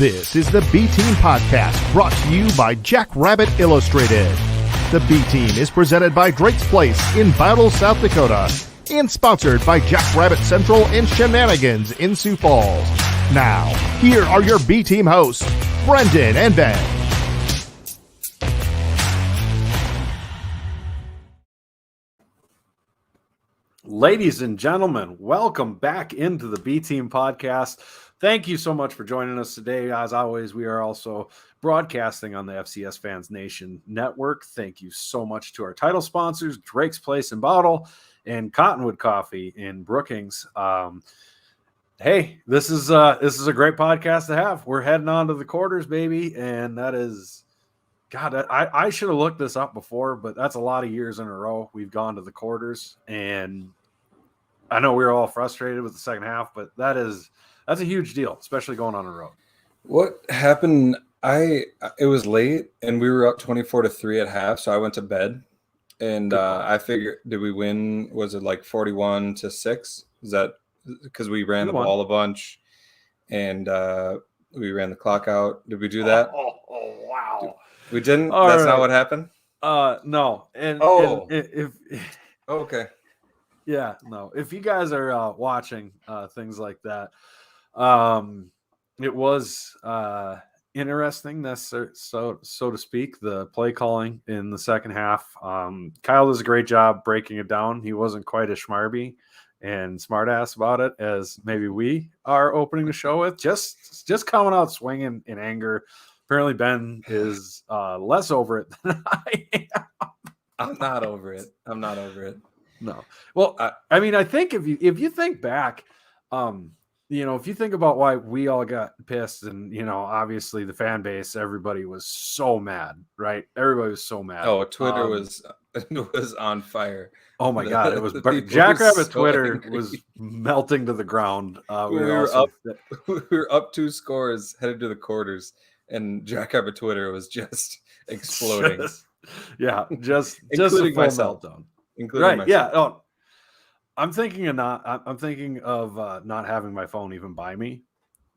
This is the B-Team Podcast, brought to you by Jackrabbit Illustrated. The B-Team is presented by Drake's Place in Battle, South Dakota, and sponsored by Jackrabbit Central and Shenanigans in Sioux Falls. Now, here are your B-Team hosts, Brendan and Ben. Ladies and gentlemen, welcome back into the B-Team Podcast. Thank you so much for joining us today. As always, we are also broadcasting on the FCS Fans Nation Network. Thank you so much to our title sponsors, Drake's Place and Bottle and Cottonwood Coffee in Brookings. Hey, this is a great podcast to have. We're heading on to the quarters, baby, and that is, God, I should have looked this up before, but that's a lot of years in a row we've gone to the quarters, and I know we were all frustrated with the second half, but that's a huge deal, especially going on the road. What happened? It was late, and we were up 24-3 at half, so I went to bed, and I figured, did we win? Was it like 41-6? Is that because we ran the ball a bunch, and we ran the clock out? Did we do that? Oh wow! We didn't. All That's right. not what happened. No. And if okay. Yeah, no. If you guys are watching things like that, it was interesting, so to speak, the play calling in the second half. Kyle does a great job breaking it down. He wasn't quite as schmarby and smartass about it as maybe we are opening the show with. Just coming out swinging in anger. Apparently, Ben is less over it than I am. I'm not over it. No. Well, I mean, I think if you think back, if you think about why we all got pissed, and obviously the fan base, everybody was so mad, right? Everybody was so mad. Oh, Twitter was on fire. Oh my God, it was so Jackrabbit. Twitter angry. Was melting to the ground. We were up 2 scores, headed to the quarters, and Jackrabbit Twitter was just exploding. just including a full myself. meltdown. Including myself. Yeah. Oh, I'm thinking of not having my phone even by me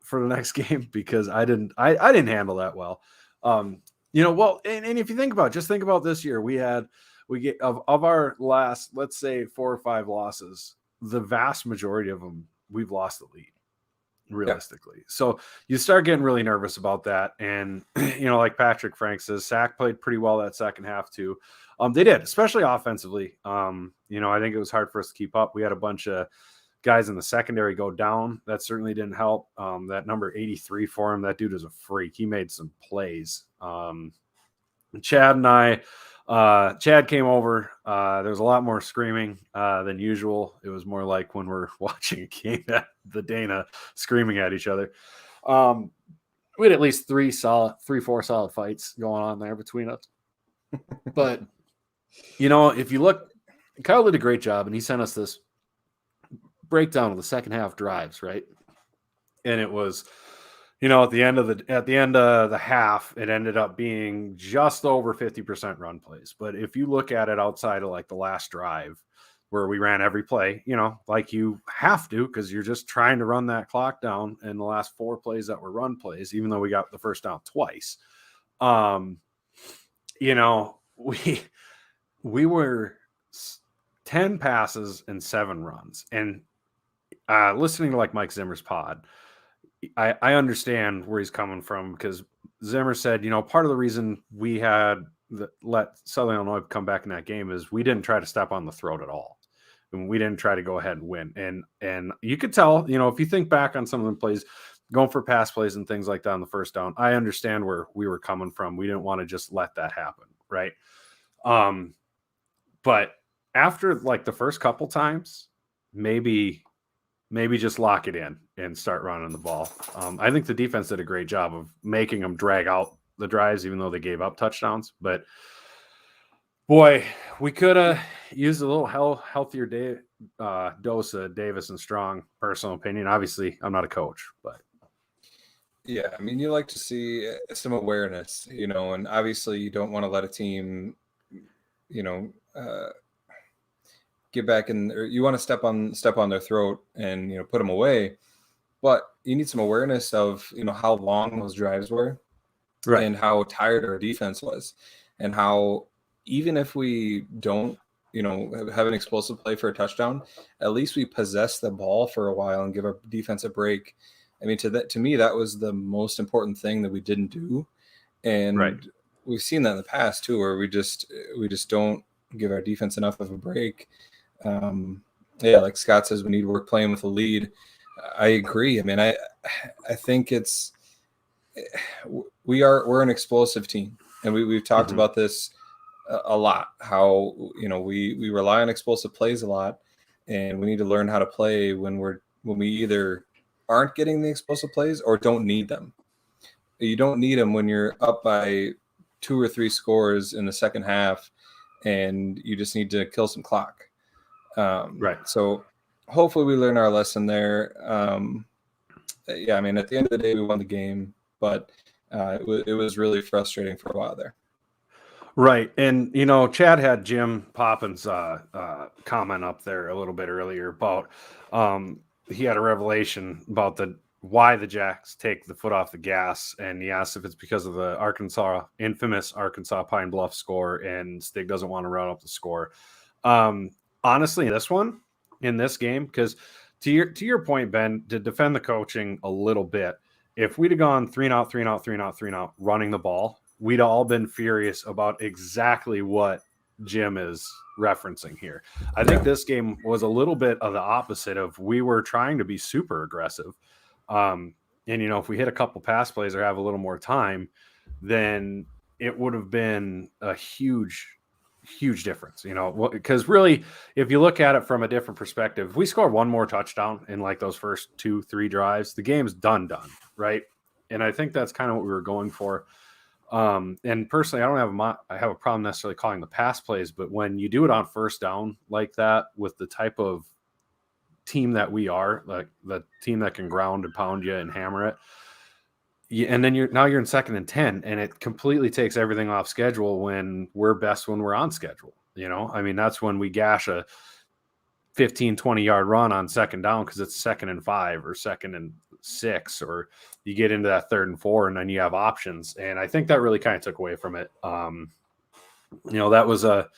for the next game, because I didn't handle that well. And if you think about this year, we get of our last, let's say 4 or 5 losses, the vast majority of them we've lost the lead, realistically. Yeah. So you start getting really nervous about that. And like Patrick Frank says, Sac played pretty well that second half too. They did, especially offensively. I think it was hard for us to keep up. We had a bunch of guys in the secondary go down. That certainly didn't help. That number 83 for him, that dude is a freak. He made some plays. Chad and I, Chad came over. There was a lot more screaming than usual. It was more like when we're watching a game at the Dana screaming at each other. We had at least 4 solid fights going on there between us. But if you look, Kyle did a great job, and he sent us this breakdown of the second half drives, right? And it was, at the end of the half, it ended up being just over 50% run plays. But if you look at it outside of like the last drive, where we ran every play, like you have to, because you're just trying to run that clock down, and the last 4 plays that were run plays, even though we got the first down twice, we were 10 passes and 7 runs. And listening to like Mike Zimmer's pod, I understand where he's coming from, because Zimmer said, part of the reason we had let Southern Illinois come back in that game is we didn't try to step on the throat at all. And we didn't try to go ahead and win. And you could tell, if you think back on some of the plays, going for pass plays and things like that on the first down, I understand where we were coming from. We didn't want to just let that happen, right? But after like the first couple times, maybe just lock it in and start running the ball. I think the defense did a great job of making them drag out the drives, even though they gave up touchdowns. But boy, we could have used a little healthier dose of Davis and Strong, personal opinion. Obviously, I'm not a coach, but yeah, I mean, you like to see some awareness, and obviously you don't want to let a team, get back in, or you want to step on their throat and put them away. but you need some awareness of, how long those drives were, Right. and how tired our defense was, and how even if we don't, have an explosive play for a touchdown, at least we possess the ball for a while and give our defense a break. I mean, to me, that was the most important thing that we didn't do. And Right. we've seen that in the past too, where we just don't give our defense enough of a break. Like Scott says, we need work playing with a lead. I agree. I mean, I think we're an explosive team, and we've talked about this a lot. How we rely on explosive plays a lot, and we need to learn how to play when we either aren't getting the explosive plays or don't need them. You don't need them when you're up by 2 or 3 scores in the second half, and you just need to kill some clock. Right. So hopefully we learn our lesson there. I mean, at the end of the day, we won the game, but it was really frustrating for a while there. Right. And, Chad had Jim Poppins' comment up there a little bit earlier about he had a revelation about why the Jacks take the foot off the gas. And he asked if it's because of the infamous Arkansas Pine Bluff score, and Stig doesn't want to run up the score. Honestly, in this game, because to your point, Ben, to defend the coaching a little bit, if we'd have gone 3-and-out, 3-and-out, 3-and-out, 3-and-out, running the ball, we'd all been furious about exactly what Jim is referencing here. I think this game was a little bit of the opposite of, we were trying to be super aggressive. And, if we hit a couple pass plays or have a little more time, then it would have been a huge difference, because really, if you look at it from a different perspective, if we score one more touchdown in like those first 2-3 drives, the game's done, right? And I think that's kind of what we were going for. And personally, I have a problem necessarily calling the pass plays, but when you do it on first down like that, with the type of team that we are, like the team that can ground and pound you and hammer it, and then you're in 2nd and 10, and it completely takes everything off schedule when we're best when we're on schedule. I mean, that's when we gash a 15-20 yard run on 2nd down because it's 2nd and 5 or 2nd and 6, or you get into that 3rd and 4, and then you have options. And I think that really kind of took away from it. That was a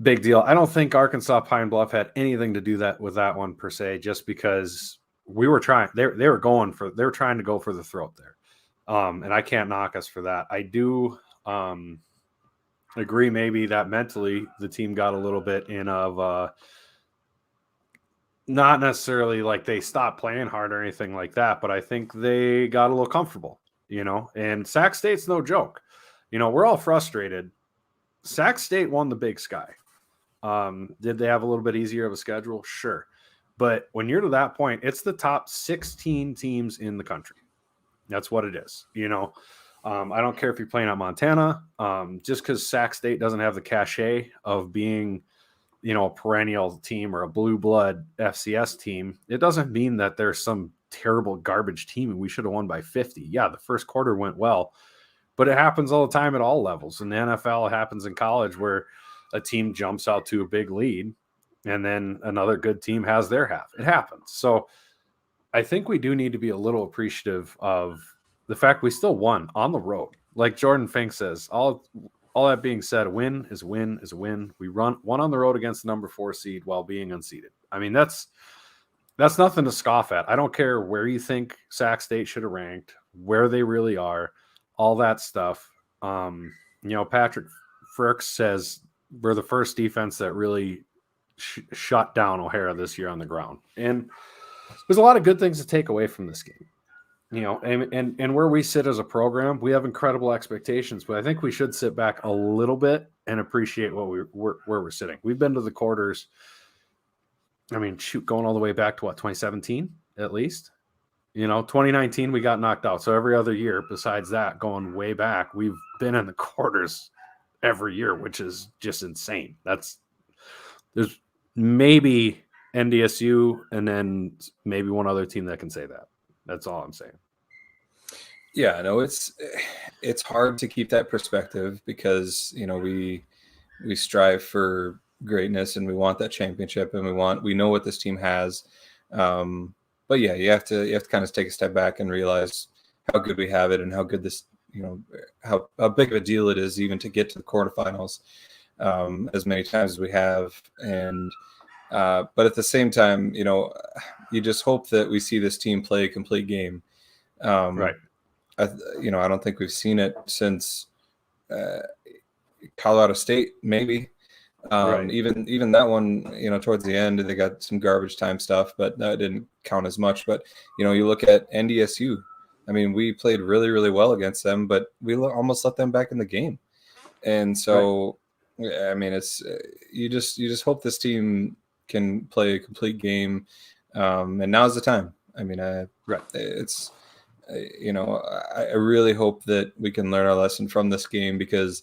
big deal. I don't think Arkansas Pine Bluff had anything to do with that one per se, just because we were trying. They were trying to go for the throat there, and I can't knock us for that. I do agree maybe that mentally the team got a little bit in of not necessarily like they stopped playing hard or anything like that, but I think they got a little comfortable, and Sac State's no joke. We're all frustrated. Sac State won the Big Sky. Did they have a little bit easier of a schedule? Sure. But when you're to that point, it's the top 16 teams in the country. That's what it is. I don't care if you're playing at Montana, just because Sac State doesn't have the cachet of being, a perennial team or a blue blood FCS team. It doesn't mean that there's some terrible garbage team and we should have won by 50. Yeah, the first quarter went well, but it happens all the time at all levels. In the NFL, it happens in college where a team jumps out to a big lead and then another good team has their half. It happens. So I think we do need to be a little appreciative of the fact we still won on the road. Like Jordan Fink says, all that being said, a win is a win is a win. We won on the road against the number 4 seed while being unseeded. I mean, that's nothing to scoff at. I don't care where you think Sac State should have ranked, where they really are, all that stuff. Patrick Fricks says we're the first defense that really shut down O'Hara this year on the ground. And there's a lot of good things to take away from this game. And where we sit as a program, we have incredible expectations, but I think we should sit back a little bit and appreciate where we're sitting. We've been to the quarters. I mean, going all the way back to 2017 at least. 2019 we got knocked out. So every other year besides that, going way back, we've been in the quarters every year, which is just insane. There's maybe NDSU and then maybe one other team that can say that. That's all I'm saying. Yeah, no, it's hard to keep that perspective because, we strive for greatness and we want that championship and we know what this team has. but yeah, you have to kind of take a step back and realize how good we have it and how good this, how big of a deal it is even to get to the quarterfinals as many times as we have. And but at the same time, you just hope that we see this team play a complete game. Right. I don't think we've seen it since Colorado State, maybe. Right. Even that one, towards the end, they got some garbage time stuff, but that didn't count as much. But, you look at NDSU. I mean, we played really, really well against them, but we almost let them back in the game. And so, right. I mean, it's you just hope this team can play a complete game, and now's the time. I mean, it's I really hope that we can learn our lesson from this game because,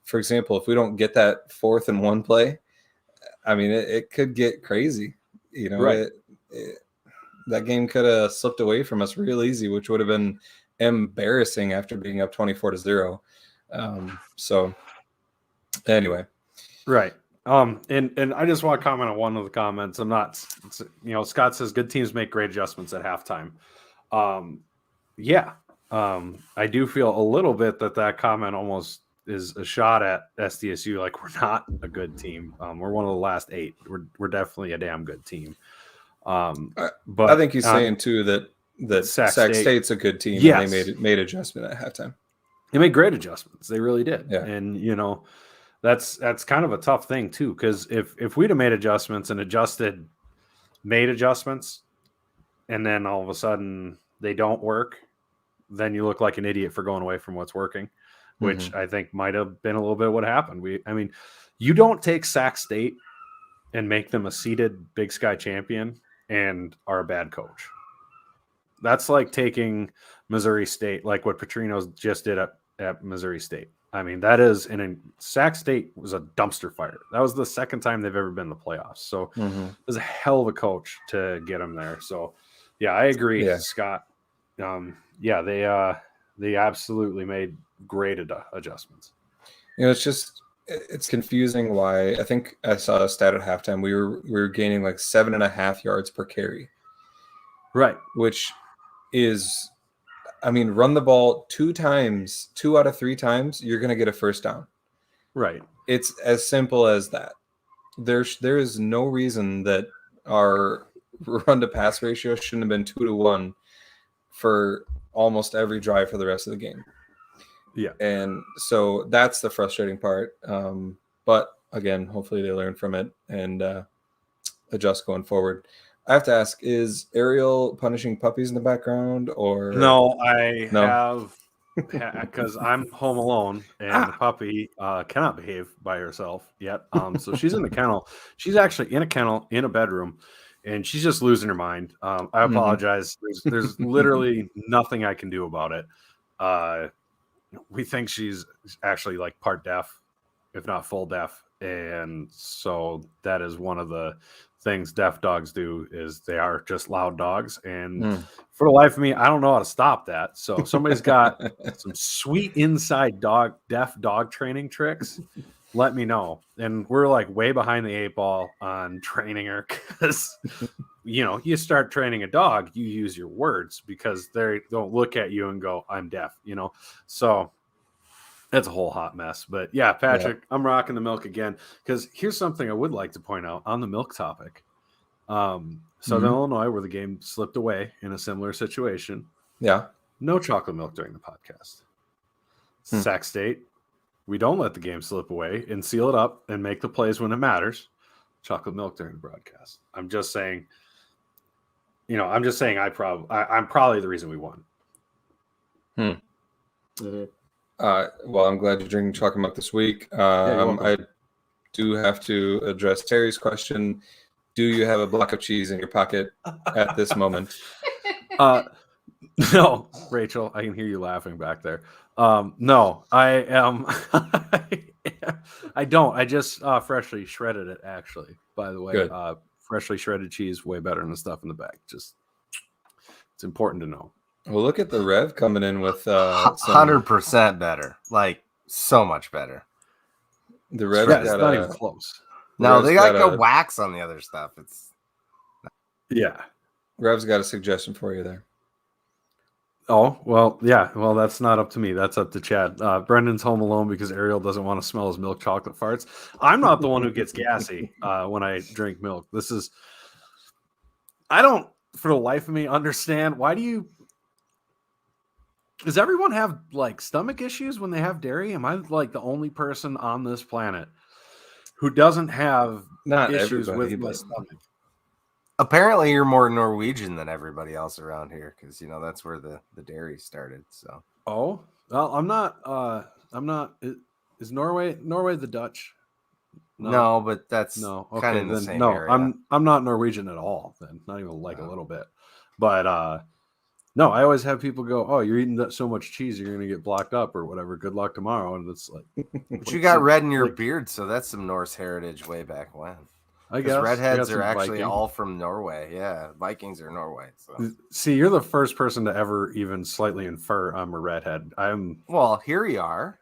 for example, if we don't get that 4th and 1 play, I mean, it could get crazy. Right. That game could have slipped away from us real easy, which would have been embarrassing after being up 24-0. So anyway. Right. And I just want to comment on one of the comments. I'm not, Scott says good teams make great adjustments at halftime. I do feel a little bit that comment almost is a shot at SDSU. Like we're not a good team. We're one of the last 8. We're definitely a damn good team. But I think he's saying too that Sac State's a good team. Yes. And they made adjustment at halftime. They made great adjustments. They really did. Yeah. And that's kind of a tough thing too, because if we'd have made adjustments and made adjustments, and then all of a sudden they don't work, then you look like an idiot for going away from what's working, which I think might have been a little bit what happened. You don't take Sac State and make them a seeded Big Sky champion and are a bad coach. That's like taking Missouri State, like what Petrino's just did at Missouri State. I mean, that is Sac State was a dumpster fire. That was the second time they've ever been in the playoffs. So it was a hell of a coach to get them there. So yeah, I agree, Scott. They absolutely made great adjustments. It's confusing why. I think I saw a stat at halftime. We were gaining like 7.5 yards per carry. Right. Which is, run the ball 2 out of 3 times, you're going to get a first down. Right. It's as simple as that. There is no reason that our run to pass ratio shouldn't have been 2-1 for almost every drive for the rest of the game. Yeah. And so that's the frustrating part. But again, hopefully they learn from it and adjust going forward. I have to ask, is Ariel punishing puppies in the background or no? Have because I'm home alone and the puppy cannot behave by herself yet. So she's in the kennel. She's actually in a kennel in a bedroom, and she's just losing her mind. I apologize. There's literally nothing I can do about it. We think she's actually like part deaf, if not full deaf, and so that is one of the things deaf dogs do is they are just loud dogs. And for the life of me, I don't know how to stop that. So if somebody's got some sweet inside deaf dog training tricks, let me know. And we're like way behind the 8 ball on training her because, you start training a dog, you use your words because they don't look at you and go, I'm deaf, So that's a whole hot mess. But yeah, Patrick, I'm rocking the milk again because here's something I would like to point out on the milk topic. Southern Illinois, where the game slipped away in a similar situation. Yeah. No chocolate milk during the podcast. Sac State, we don't let the game slip away and seal it up and make the plays when it matters. Chocolate milk during the broadcast. I'm just saying, I'm probably the reason we won. Well, I'm glad you're drinking chocolate milk this week. I do have to address Terry's question. Do you have a block of cheese in your pocket at this moment? No, Rachel, I can hear you laughing back there. No, I am. I don't. I just freshly shredded it, actually, by the way. Good. Freshly shredded cheese, way better than the stuff in the bag. Just, it's important to know. Well, look at the Rev coming in with 100% better. Like, so much better. The Rev it's not even close. No, they got wax on the other stuff. Yeah. Rev's got a suggestion for you there. Oh, well, yeah. Well, that's not up to me. That's up to Chad. Brendan's home alone because Ariel doesn't want to smell his milk chocolate farts. I'm not the one who gets gassy when I drink milk. I don't, for the life of me, understand. Does everyone have like stomach issues when they have dairy? Am I like the only person on this planet who doesn't have issues with my stomach? Apparently, you're more Norwegian than everybody else around here because that's where the dairy started. So, oh well, I'm not. Is Norway the Dutch? No, but that's no. Okay, kind of in the then same no. area. I'm not Norwegian at all. Then not even like a little bit. But no, I always have people go, "Oh, you're eating so much cheese, you're gonna get blocked up or whatever. Good luck tomorrow." And it's like, but you got red in your beard, so that's some Norse heritage way back when. I guess redheads are actually all from Norway. Yeah, Vikings are Norway. So. See, you're the first person to ever even slightly infer I'm a redhead. Well, here you are.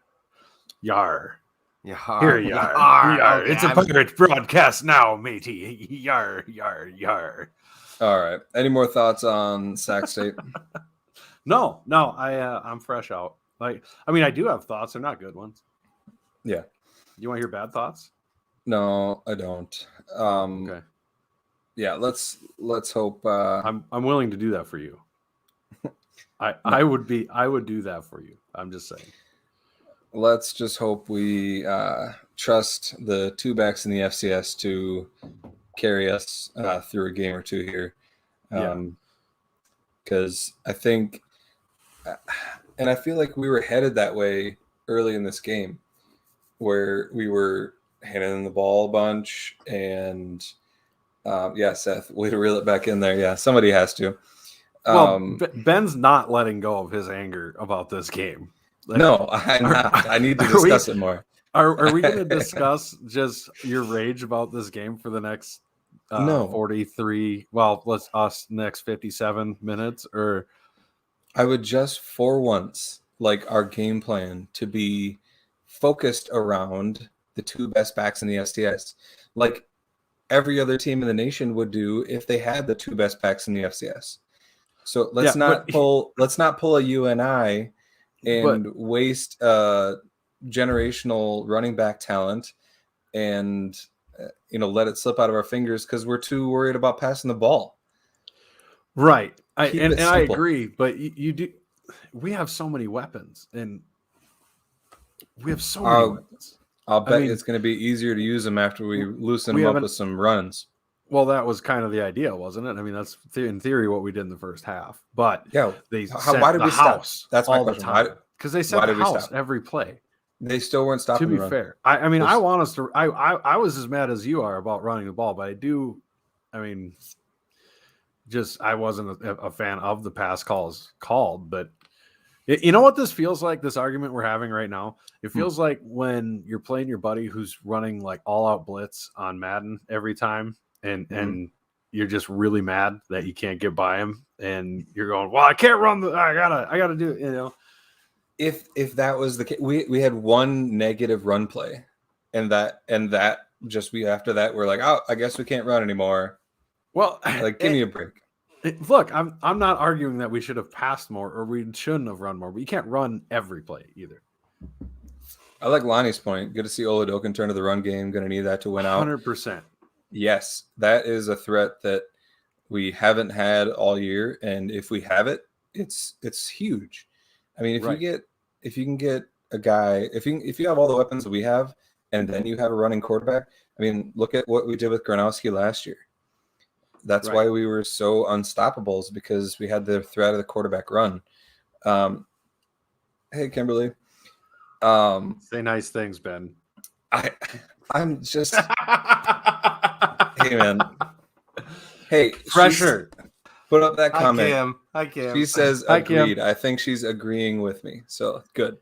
Yar. Yar. Here you are. Yar. Okay, it's a pirate broadcast now, matey. Yar, yar, yar. All right. Any more thoughts on Sac State? No. I'm fresh out. I do have thoughts. They're not good ones. Yeah. You want to hear bad thoughts? No, I don't. Okay. Yeah, let's hope. I'm willing to do that for you. I would do that for you. I'm just saying. Let's just hope we trust the two backs in the FCS to carry us through a game or two here. Because I think, and I feel like we were headed that way early in this game, where we were handing the ball a bunch, and Seth, way to reel it back in there. Yeah, somebody has to. Well, Ben's not letting go of his anger about this game. No, I'm not. I need to discuss it more. Are we going to discuss just your rage about this game for the next 43? Well, next 57 minutes, or I would just for once like our game plan to be focused around the two best backs in the FCS, like every other team in the nation would do if they had the two best backs in the FCS. So let's not pull a UNI and waste generational running back talent and let it slip out of our fingers because we're too worried about passing the ball. Right. I agree, but you do. We have so many weapons, and we have so many weapons. I'll bet it's going to be easier to use them after we loosen them up with some runs. Well, that was kind of the idea, wasn't it? I mean, that's in theory what we did in the first half. But yeah, why did we stop? That's my question. Because they set the house every play. They still weren't stopping. To be fair, I want us to. I was as mad as you are about running the ball, but I do. I mean, I wasn't a fan of the pass calls called, but you know what this feels like? This argument we're having right now. It feels like when you're playing your buddy who's running like all out blitz on Madden every time, and you're just really mad that you can't get by him, and you're going, "Well, I can't run. I gotta do it." If that was the case, we had one negative run play, and that just after that we're like, oh, I guess we can't run anymore. Well, like give me a break. Look, I'm not arguing that we should have passed more or we shouldn't have run more, but you can't run every play either. I like Lonnie's point. Good to see Oladokin turn to the run game. Going to need that to win out. 100%. Yes, that is a threat that we haven't had all year, and if we have it, it's huge. I mean, if you can get a guy, if you have all the weapons that we have, and then you have a running quarterback. I mean, look at what we did with Gronowski last year. That's why we were so unstoppable, is because we had the threat of the quarterback run. Hey, Kimberly. Say nice things, Ben. I'm just. Hey, man. Hey, pressure. Put up that comment. Hi, Kim. She says agreed. I think she's agreeing with me. So good.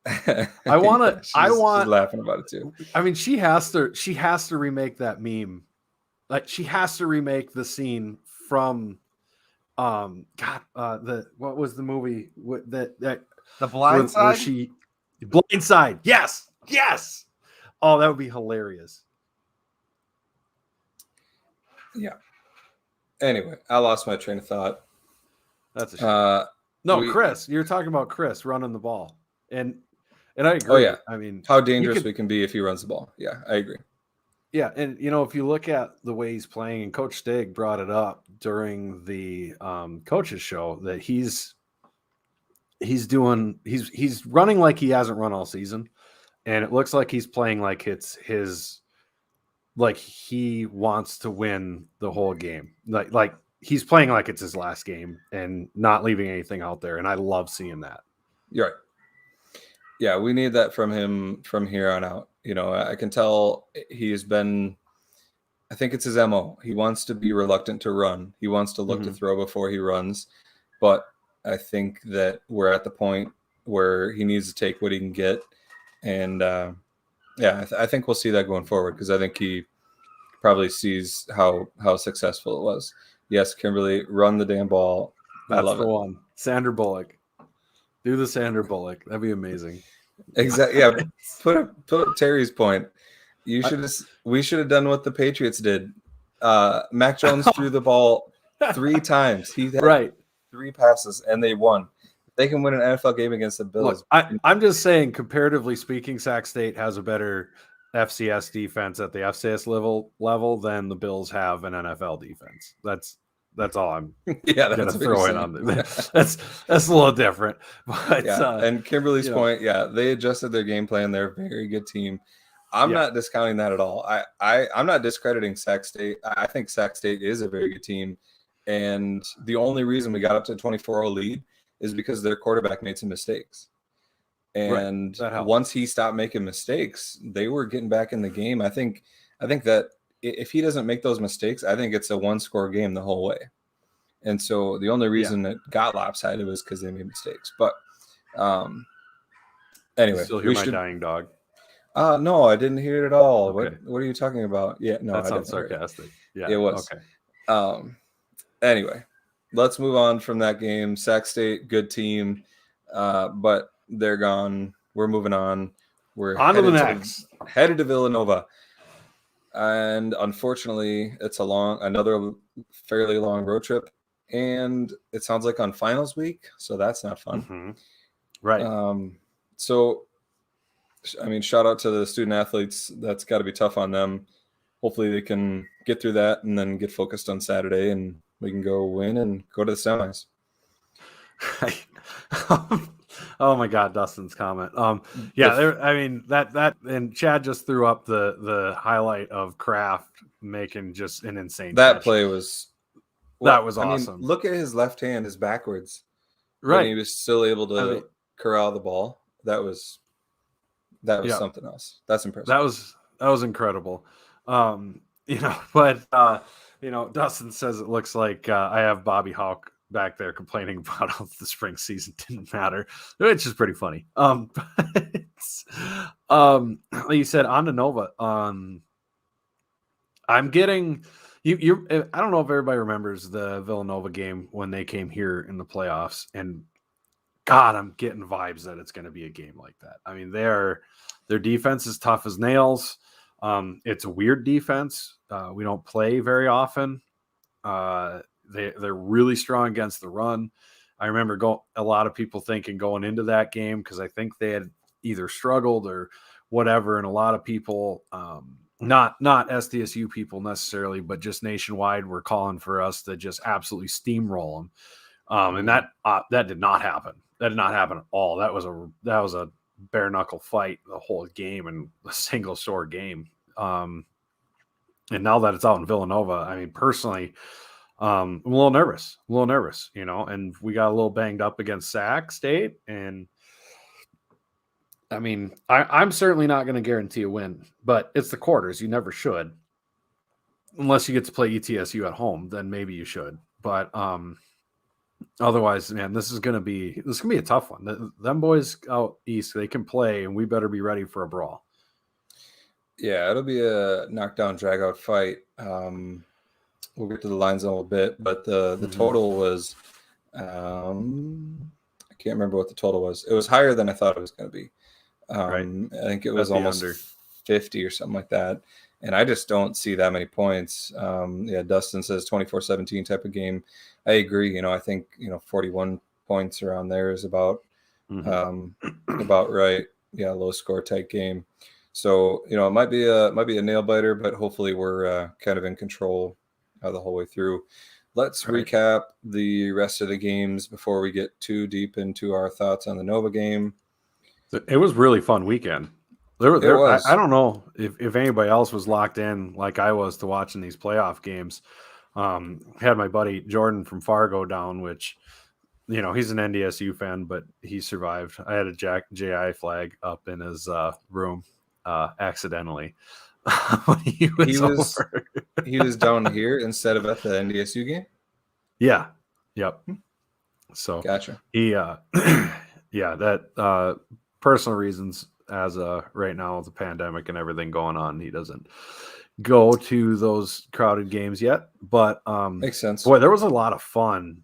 I want she's laughing about it too. I mean, she has to remake that meme. Like, she has to remake the scene from what was the movie that The Blind Side? Blind Side. Yes. Oh, that would be hilarious. Yeah. Anyway, I lost my train of thought. That's a shame. No, we- Chris, you're talking about Chris running the ball, and I agree. Oh yeah, I mean, how dangerous we can be if he runs the ball. Yeah, I agree. yeah, and if you look at the way he's playing, and Coach Stig brought it up during the coaches show that he's running like he hasn't run all season, and it looks like he's playing like it's his, like he wants to win the whole game, like he's playing like it's his last game and not leaving anything out there, and I love seeing that. You're right. Yeah, we need that from him from here on out. I can tell he's been, I think it's his MO. He wants to be reluctant to run. He wants to look to throw before he runs. But I think that we're at the point where he needs to take what he can get. And I think we'll see that going forward, because I think he probably sees how successful it was. Yes, Kimberly, run the damn ball. That's I love the it. one. Sandra Bullock. Do the Sandra Bullock. That'd be amazing. Exactly. Yeah. Put up Terry's point. We should have done what the Patriots did. Mac Jones threw the ball 3 times. He had 3 passes and they won. They can win an NFL game against the Bills. Look, I'm just saying, comparatively speaking, Sac State has a better FCS defense at the FCS level than the Bills have an NFL defense. That's all I'm gonna throw in on there. That's a little different. But and Kimberly's point, they adjusted their game plan. They're a very good team. I'm not discounting that at all. I'm not discrediting Sac State. I think Sac State is a very good team. And the only reason we got up to a 24-0 lead is because their quarterback made some mistakes. And once he stopped making mistakes, they were getting back in the game. I think that if he doesn't make those mistakes, I think it's a 1-score game the whole way. And so the only reason it got lopsided was because they made mistakes. But anyway, still hear my dying dog. No, I didn't hear it at all. Okay. What are you talking about? Yeah, no, that sounds sarcastic. Yeah, it was. Okay. Anyway, let's move on from that game. Sac State, good team, but they're gone. We're moving on. We're on to the next. Headed to Villanova. And unfortunately, it's another fairly long road trip, and it sounds like on finals week, so that's not fun. Mm-hmm. Right. So, I mean, shout out to the student athletes. That's got to be tough on them. Hopefully, they can get through that and then get focused on Saturday, and we can go win and go to the semis. Oh my God, Dustin's comment. That and Chad just threw up the highlight of Kraft making just an insane that catch. Play was awesome. Look at his left hand is backwards. Right. He was still able to corral the ball. That was something else. That's impressive. That was incredible. Dustin says it looks like I have Bobby Hawk back there complaining about how the spring season didn't matter, which is pretty funny. Like you said, on to Nova. I'm getting you. I don't know if everybody remembers the Villanova game when they came here in the playoffs, and God, I'm getting vibes that it's going to be a game like that. I mean, their defense is tough as nails. It's a weird defense. We don't play very often. They're really strong against the run. I remember a lot of people thinking going into that game, because I think they had either struggled or whatever, and a lot of people, not SDSU people necessarily, but just nationwide, were calling for us to just absolutely steamroll them. And that did not happen. That did not happen at all. That was a bare knuckle fight the whole game, and a single score game. And now that it's out in Villanova, I mean, personally, I'm a little nervous, and we got a little banged up against Sac State. And I mean, I'm certainly not going to guarantee a win, but it's the quarters. You never should, unless you get to play ETSU at home, then maybe you should. But otherwise, man, this is going to be a tough one. Them boys out east, they can play, and we better be ready for a brawl. Yeah, it'll be a knockdown, drag-out fight. We'll get to the lines in a little bit, but the total was I can't remember what the total was. It was higher than I thought it was going to be. Right. I think it was almost under 50 or something like that. And I just don't see that many points. Dustin says 24-17 type of game. I agree. I think 41 points around there is about right. Yeah, low score type game. So it might be a nail biter, but hopefully we're kind of in control the whole way through. Let's recap the rest of the games before we get too deep into our thoughts on the Nova game. It was really fun weekend. There was. I don't know if anybody else was locked in like I was to watching these playoff games. Had my buddy Jordan from Fargo down, which, he's an NDSU fan, but he survived. I had a JI flag up in his room accidentally. he was down here instead of at the NDSU game? Yeah. Yep. So gotcha. He that personal reasons as right now with the pandemic and everything going on, he doesn't go to those crowded games yet. But makes sense. Boy, there was a lot of fun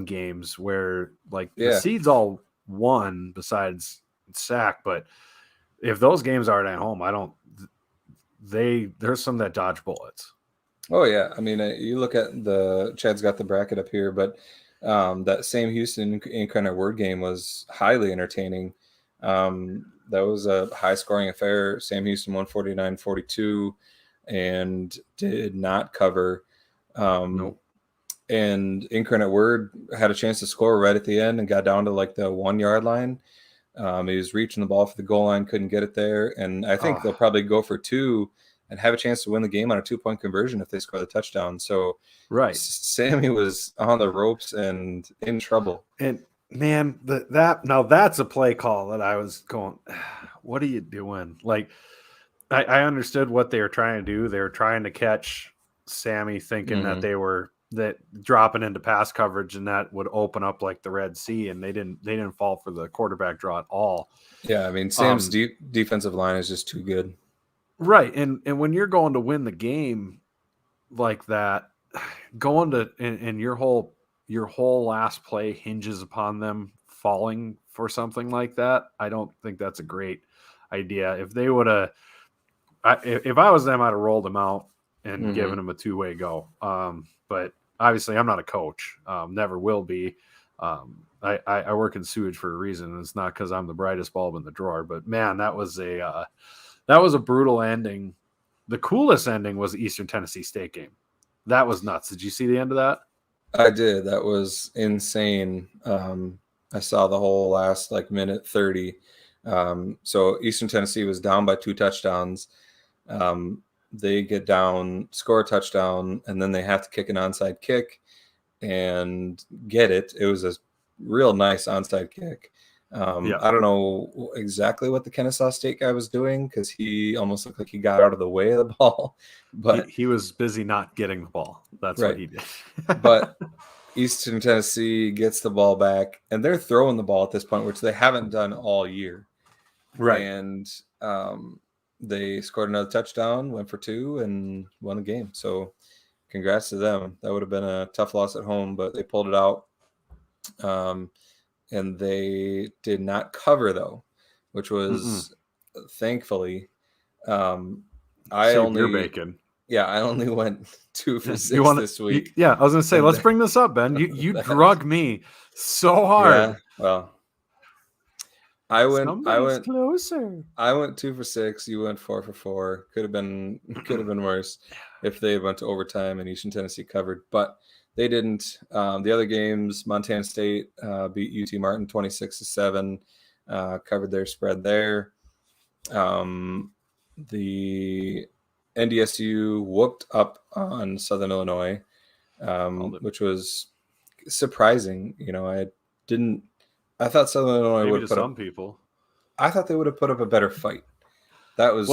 games where the seeds all won besides Sac, but if those games aren't at home, there's some that dodge bullets. Oh yeah, I mean, you look at Chad's got the bracket up here, but that same Houston Incarnate Word game was highly entertaining. That was a high scoring affair. Sam Houston 149-42 and did not cover. Nope. And Incarnate Word had a chance to score right at the end and got down to the 1 yard line. He was reaching the ball for the goal line, couldn't get it there. And I think they'll probably go for 2 and have a chance to win the game on a 2-point conversion if they score the touchdown. So Sammy was on the ropes and in trouble. And man, that's a play call that I was going, what are you doing? I understood what they were trying to do. They were trying to catch Sammy thinking that they were dropping into pass coverage and that would open up like the Red Sea, and they didn't fall for the quarterback draw at all. Yeah, I mean, Sam's defensive line is just too good. Right. And when you're going to win the game like that, going to and your whole last play hinges upon them falling for something like that, I don't think that's a great idea. If they would have, if I was them, I'd have rolled them out and given them a 2-way go. But obviously I'm not a coach, never will be. I work in sewage for a reason. And it's not because I'm the brightest bulb in the drawer, but man, that was a brutal ending. The coolest ending was the Eastern Tennessee State game. That was nuts. Did you see the end of that? I did. That was insane. I saw the whole last minute 30. So Eastern Tennessee was down by 2 touchdowns. They get down, score a touchdown, and then they have to kick an onside kick and get it. It was a real nice onside kick. I don't know exactly what the Kennesaw State guy was doing because he almost looked like he got out of the way of the ball. But he was busy not getting the ball. That's what he did. But Eastern Tennessee gets the ball back, and they're throwing the ball at this point, which they haven't done all year. Right. And they scored another touchdown, went for 2, and won the game. So congrats to them. That would have been a tough loss at home, but they pulled it out. And they did not cover, though, which was thankfully. I only went 2 for 6 this week. I was going to say, let's bring this up, Ben. You drug me so hard. Yeah, well, I went closer. I went 2 for 6. You went 4 for 4. Could have been worse if they went to overtime and Eastern Tennessee covered, but they didn't. The other games, Montana State beat UT Martin 26-7, covered their spread there. The NDSU whooped up on Southern Illinois, which was surprising. I thought Southern Illinois would put some people. I thought they would have put up a better fight. That was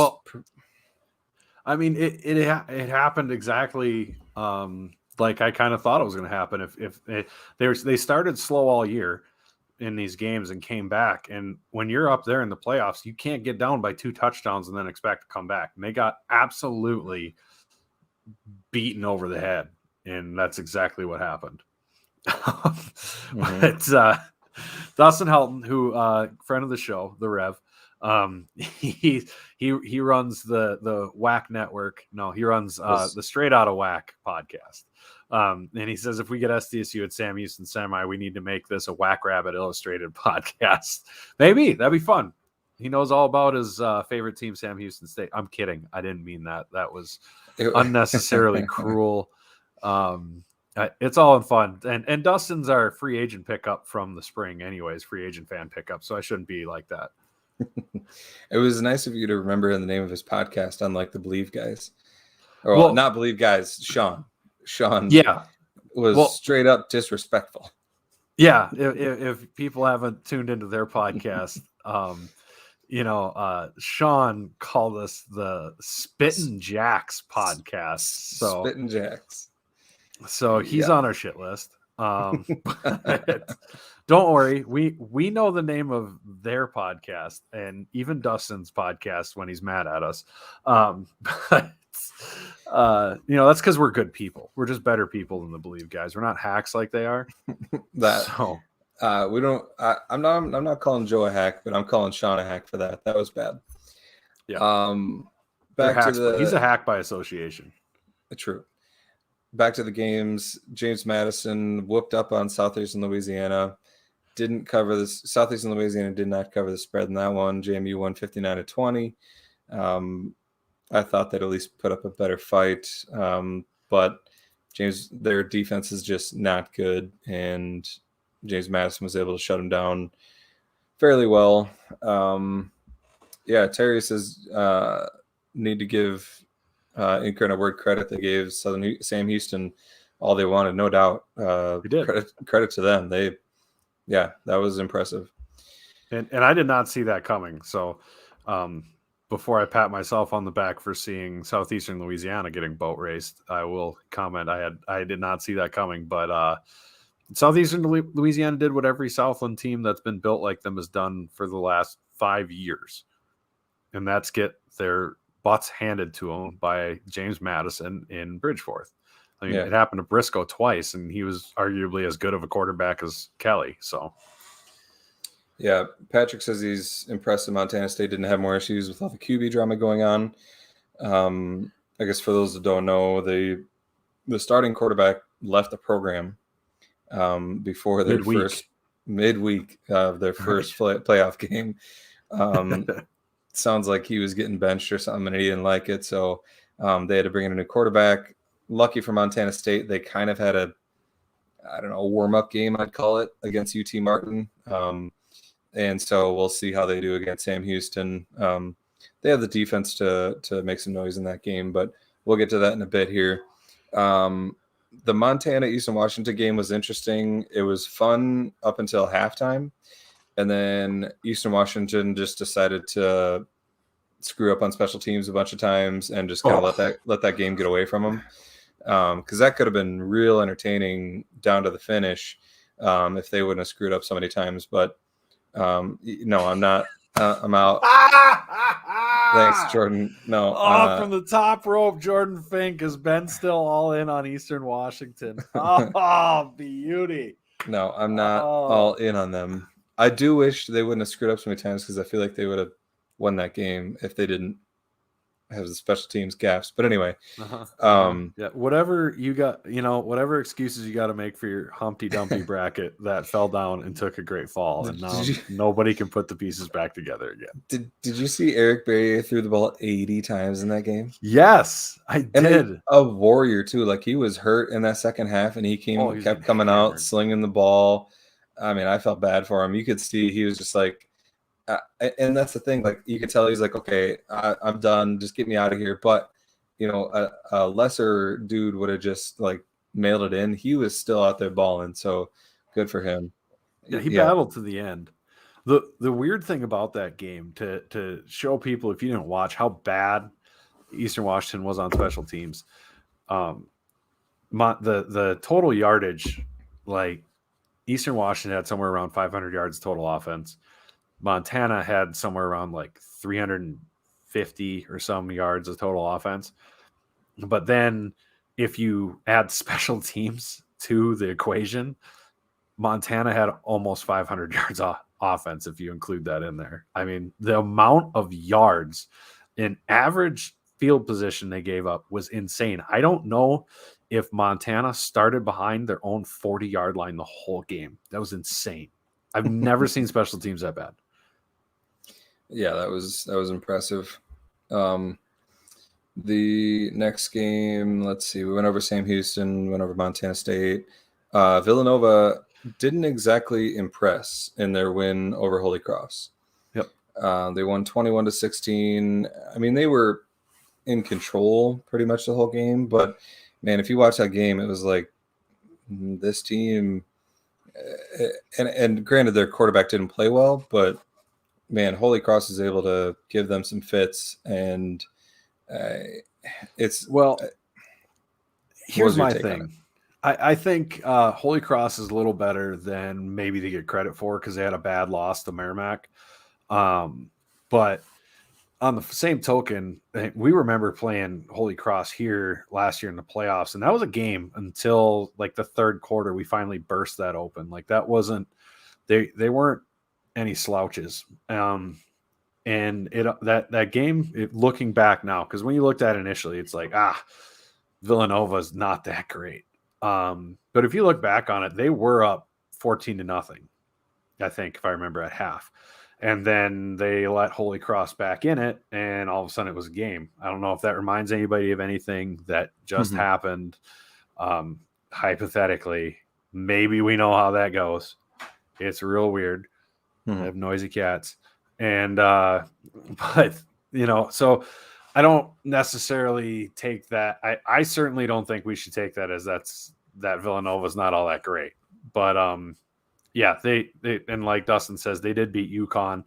I mean, it happened exactly. Like I kind of thought it was going to happen if they started slow all year in these games and came back. And when you're up there in the playoffs, you can't get down by 2 touchdowns and then expect to come back. And they got absolutely beaten over the head. And that's exactly what happened. But Dustin Helton, who friend of the show, the Rev, He runs the Whack Network. No, he runs the Straight Outta Whack podcast. And he says if we get SDSU at Sam Houston Semi, we need to make this a Whack Rabbit Illustrated podcast. Maybe that'd be fun. He knows all about his favorite team, Sam Houston State. I'm kidding. I didn't mean that. That was unnecessarily cruel. It's all in fun. And Dustin's our free agent pickup from the spring anyways, free agent fan pickup. So I shouldn't be like that. It was nice of you to remember the name of his podcast, unlike the Believe guys. Or not Believe guys, Sean. Sean was straight up disrespectful. Yeah. If people haven't tuned into their podcast, Sean called us the Spittin' Jacks podcast. So Spittin' Jacks. So he's on our shit list. But don't worry, we know the name of their podcast and even Dustin's podcast when he's mad at us. But that's because we're good people. We're just better people than the Believe guys. We're not hacks like they are. We don't. I'm not calling Joe a hack, but I'm calling Sean a hack for that. That was bad. Yeah. He's a hack by association. True. Back to the games. James Madison whooped up on Southeastern Louisiana. Didn't cover this. Southeastern Louisiana did not cover the spread in that one. JMU won 59-20. I thought they'd at least put up a better fight, but their defense is just not good, and James Madison was able to shut him down fairly well. Terry says need to give Inker and Word credit. They gave Sam Houston all they wanted, no doubt. We did. Credit to them. That was impressive. And I did not see that coming. So before I pat myself on the back for seeing Southeastern Louisiana getting boat raced, I will comment I did not see that coming. But Southeastern Louisiana did what every Southland team that's been built like them has done for the last 5 years, and that's get their butts handed to them by James Madison in Bridgeforth. I mean, It happened to Briscoe twice, and he was arguably as good of a quarterback as Kelly. So, yeah, Patrick says he's impressed that Montana State didn't have more issues with all the QB drama going on. I guess for those that don't know, the starting quarterback left the program before their first midweek of their first playoff game. Sounds like he was getting benched or something, and he didn't like it, so they had to bring in a new quarterback. Lucky for Montana State, they kind of had a warm-up game, I'd call it, against UT Martin. And so we'll see how they do against Sam Houston. They have the defense to make some noise in that game, but we'll get to that in a bit here. The Montana-Eastern Washington game was interesting. It was fun up until halftime. And then Eastern Washington just decided to screw up on special teams a bunch of times and just kind of let that game get away from them. Because that could have been real entertaining down to the finish if they wouldn't have screwed up so many times. But no, I'm not. I'm out. Thanks, Jordan. No. From the top rope, Jordan Fink has been still all in on Eastern Washington. Oh, beauty. No, I'm not all in on them. I do wish they wouldn't have screwed up so many times because I feel like they would have won that game if they didn't have the special teams gaps. But anyway, whatever you got, whatever excuses you got to make for your Humpty Dumpty bracket that fell down and took a great fall, and now nobody can put the pieces back together again. Did you see Eric Berrier threw the ball 80 times in that game? Yes, I did. A warrior too. Like, he was hurt in that second half, and he kept coming out slinging the ball. I mean, I felt bad for him. You could see he was just like, and that's the thing. Like, you could tell he's like, okay, I'm done. Just get me out of here. But a lesser dude would have just like mailed it in. He was still out there balling. So good for him. Yeah, he battled to the end. The weird thing about that game, to show people, if you didn't watch, how bad Eastern Washington was on special teams. The total yardage, like, Eastern Washington had somewhere around 500 yards total offense. Montana had somewhere around like 350 or some yards of total offense. But then if you add special teams to the equation, Montana had almost 500 yards offense if you include that in there. I mean, the amount of yards in average field position they gave up was insane. I don't know if Montana started behind their own 40-yard line the whole game. That was insane. I've never seen special teams that bad. Yeah, that was impressive. The next game, let's see, we went over Sam Houston, went over Montana State. Villanova didn't exactly impress in their win over Holy Cross. Yep. They won 21-16. I mean, they were in control pretty much the whole game, but man, if you watch that game, it was like this team, and granted their quarterback didn't play well, but man, Holy Cross is able to give them some fits, and it's well. Here's my take on it? thing. I think Holy Cross is a little better than maybe they get credit for because they had a bad loss to Merrimack. But on the same token, we remember playing Holy Cross here last year in the playoffs, and that was a game until like the third quarter. We finally burst that open. Like that wasn't they weren't any slouches. And that game, looking back now, because when you looked at it initially, it's like Villanova's not that great. But if you look back on it, they were up 14-0, I think, if I remember, at half. And then they let Holy Cross back in it, and all of a sudden it was a game. I don't know if that reminds anybody of anything that just happened. Hypothetically, maybe we know how that goes. It's real weird. I have noisy cats. And but so I don't necessarily take that. I certainly don't think we should take that as that Villanova's not all that great. But yeah, they and like Dustin says, they did beat UConn.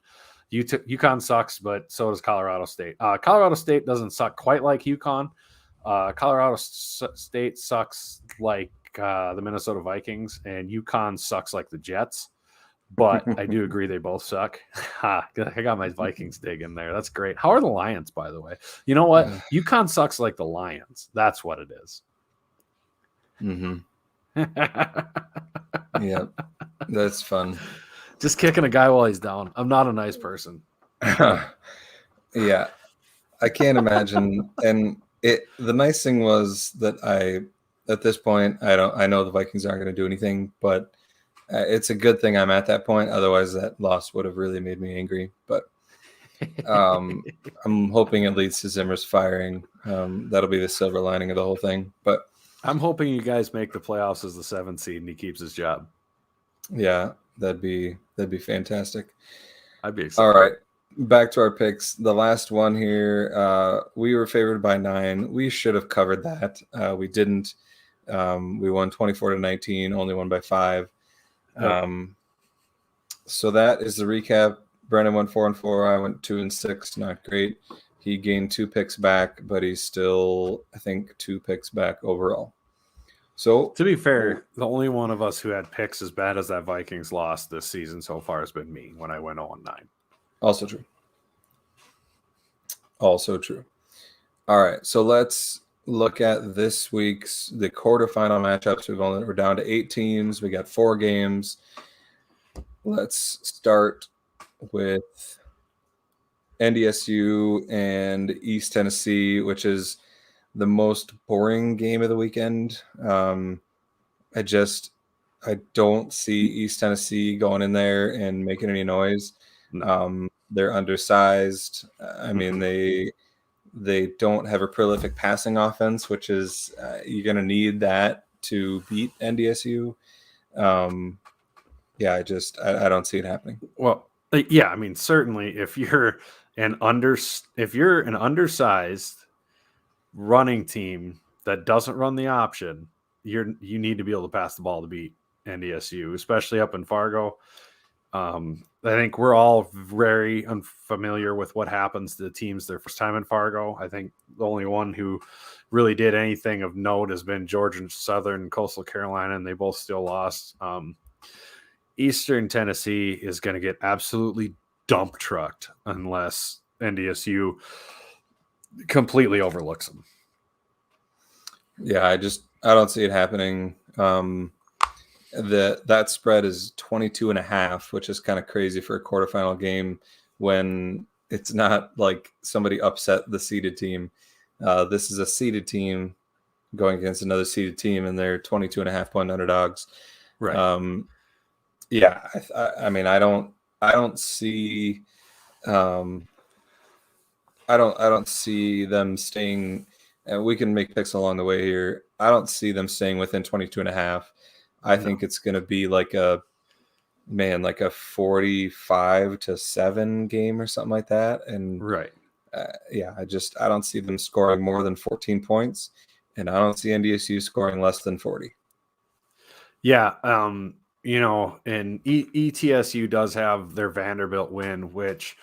UConn sucks, but so does Colorado State. Colorado State doesn't suck quite like UConn. Colorado State sucks like the Minnesota Vikings, and UConn sucks like the Jets. But I do agree they both suck. I got my Vikings dig in there. That's great. How are the Lions, by the way? You know what? UConn sucks like the Lions. That's what it is. Yeah, that's fun. Just kicking a guy while he's down. I'm not a nice person. Yeah, I can't imagine. And the nice thing was that at this point, I know the Vikings aren't going to do anything, but it's a good thing I'm at that point. Otherwise, that loss would have really made me angry. But I'm hoping it leads to Zimmer's firing. That'll be the silver lining of the whole thing. But I'm hoping you guys make the playoffs as the 7th seed and he keeps his job. Yeah, that'd be fantastic. I'd be excited. All right, back to our picks. The last one here, we were favored by 9. We should have covered that. We didn't. We won 24-19, only won by 5. So that is the recap. Brennan went 4-4. I went 2-6. Not great. He gained 2 picks back, but he's still, I think, 2 picks back overall. So to be fair, the only one of us who had picks as bad as that Vikings loss this season so far has been me when I went 0-9. Also true. Also true. All right, so let's look at this week's the quarterfinal matchups. We're down to 8 teams. We got 4 games. Let's start with NDSU and East Tennessee, which is the most boring game of the weekend. I don't see East Tennessee going in there and making any noise. They're undersized. I mean, they don't have a prolific passing offense, which is you're going to need that to beat NDSU. Yeah, I don't see it happening. Well, yeah, I mean, certainly if you're an undersized running team that doesn't run the option, you need to be able to pass the ball to beat NDSU, especially up in Fargo. I think we're all very unfamiliar with what happens to the teams their first time in Fargo. I think the only one who really did anything of note has been Georgia Southern and Coastal Carolina, and they both still lost. Eastern Tennessee is going to get absolutely dump trucked unless NDSU completely overlooks them. Yeah, I don't see it happening. that spread is 22.5, which is kind of crazy for a quarterfinal game when it's not like somebody upset the seeded team. This is a seeded team going against another seeded team, and they're 22.5-point underdogs. Right. Yeah. I mean, I don't see, I don't see them staying, and we can make picks along the way here. I don't see them staying within 22.5. I think it's going to be like a 45-7 game or something like that. And Right. I don't see them scoring more than 14 points, and I don't see NDSU scoring less than 40. Yeah. And ETSU does have their Vanderbilt win, which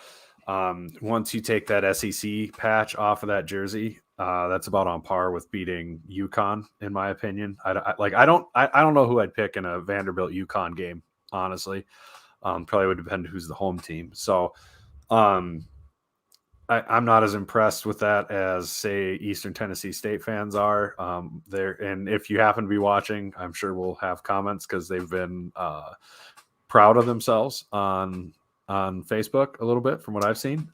once you take that SEC patch off of that jersey, that's about on par with beating UConn, in my opinion. I don't know who I'd pick in a Vanderbilt UConn game, honestly. Probably would depend who's the home team. So I'm not as impressed with that as, say, Eastern Tennessee State fans are. And if you happen to be watching, I'm sure we'll have comments because they've been proud of themselves on Facebook a little bit from what I've seen.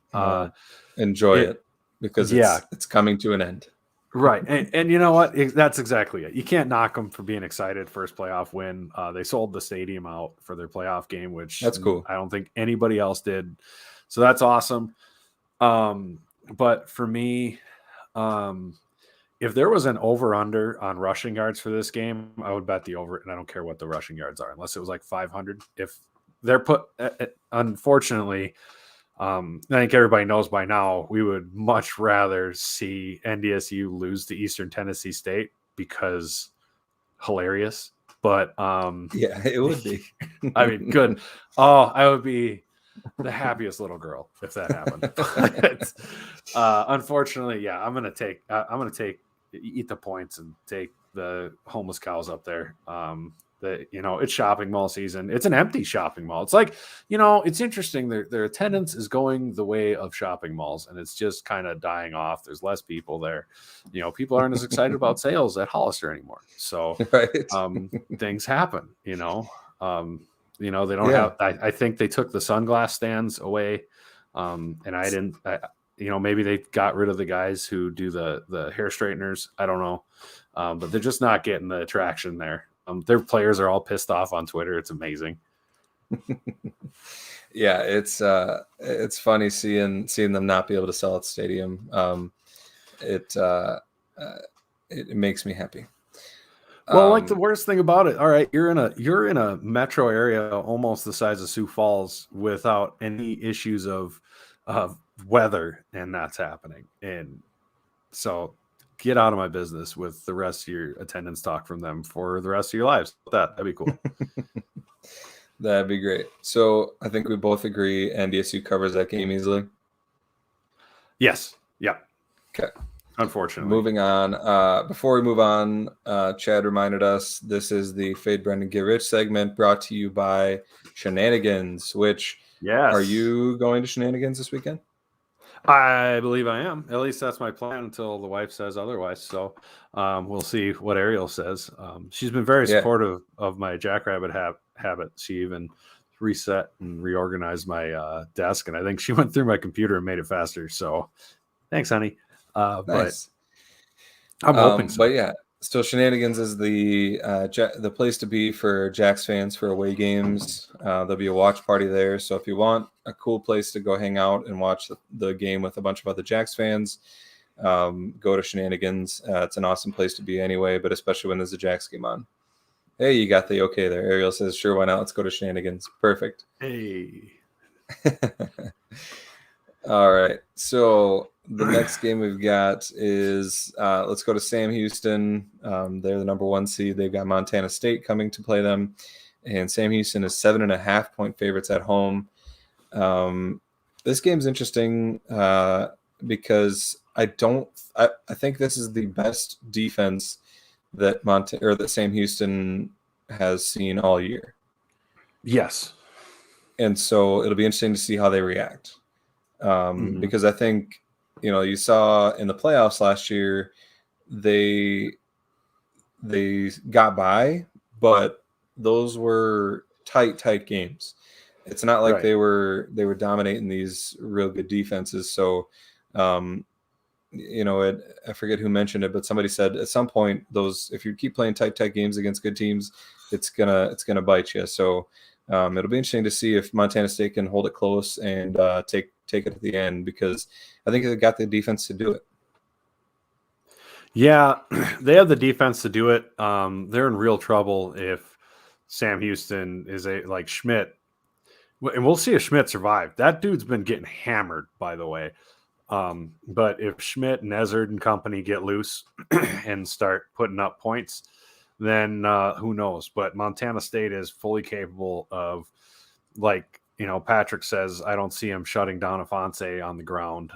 Enjoy it because it's coming to an end. Right. And you know what? That's exactly it. You can't knock them for being excited. First playoff win. They sold the stadium out for their playoff game, which that's cool. I don't think anybody else did. So that's awesome. But for me, if there was an over-under on rushing yards for this game, I would bet the over, and I don't care what the rushing yards are, unless it was like 500. If they're unfortunately, I think everybody knows by now, we would much rather see NDSU lose to Eastern Tennessee State because hilarious. But yeah, it would be. I mean, good. Oh, I would be the happiest little girl if that happened. Unfortunately, yeah, I'm gonna eat the points and take the homeless cows up there. It's shopping mall season. It's an empty shopping mall. It's like, it's interesting. Their attendance is going the way of shopping malls, and it's just kind of dying off. There's less people there. People aren't as excited about sales at Hollister anymore. So right. Things happen. They don't have. I think they took the sunglass stands away, and I didn't. Maybe they got rid of the guys who do the hair straighteners. I don't know, but they're just not getting the traction there. Their players are all pissed off on Twitter. It's amazing. Yeah, it's funny seeing them not be able to sell at the stadium. It makes me happy. Well, the worst thing about it, all right, you're in a metro area almost the size of Sioux Falls without any issues of weather, and that's happening. And so get out of my business with the rest of your attendance talk from them for the rest of your lives. That'd be cool. That'd be great. So I think we both agree NDSU covers that game easily. Yes. Yeah. Okay. Unfortunately. Moving on. Before we move on, Chad reminded us this is the Fade Brendan Get Rich segment brought to you by Shenanigans, which are you going to Shenanigans this weekend? I believe I am. At least that's my plan until the wife says otherwise. So we'll see what Ariel says. She's been very supportive of my Jackrabbit habit. She even reset and reorganized my desk, and I think she went through my computer and made it faster. So thanks, honey. Nice. But I'm hoping so. But yeah, so Shenanigans is the place to be for Jacks fans for away games. There'll be a watch party there. So if you want a cool place to go hang out and watch the game with a bunch of other Jacks fans, go to Shenanigans. It's an awesome place to be anyway, but especially when there's a Jacks game on. Hey, you got the okay there. Ariel says, sure, why not? Let's go to Shenanigans. Perfect. Hey. All right. So the next game we've got is let's go to Sam Houston. They're the number 1 seed. They've got Montana State coming to play them. And Sam Houston is 7.5-point favorites at home. This game's interesting because I think this is the best defense that Sam Houston has seen all year. Yes. And so it'll be interesting to see how they react. Because I think, you saw in the playoffs last year, they got by, but those were tight games. It's not like Right. they were dominating these real good defenses. So, I forget who mentioned it, but somebody said at some point if you keep playing tight games against good teams, it's gonna bite you. So it'll be interesting to see if Montana State can hold it close and take it at the end, because I think they got the defense to do it. Yeah, they have the defense to do it. They're in real trouble if Sam Houston is like Schmidt. And we'll see if Schmidt survived. That dude's been getting hammered, by the way. But if Schmidt and Ezard and company get loose and start putting up points, then who knows? But Montana State is fully capable of, like, Patrick says, I don't see him shutting down Afonso on the ground.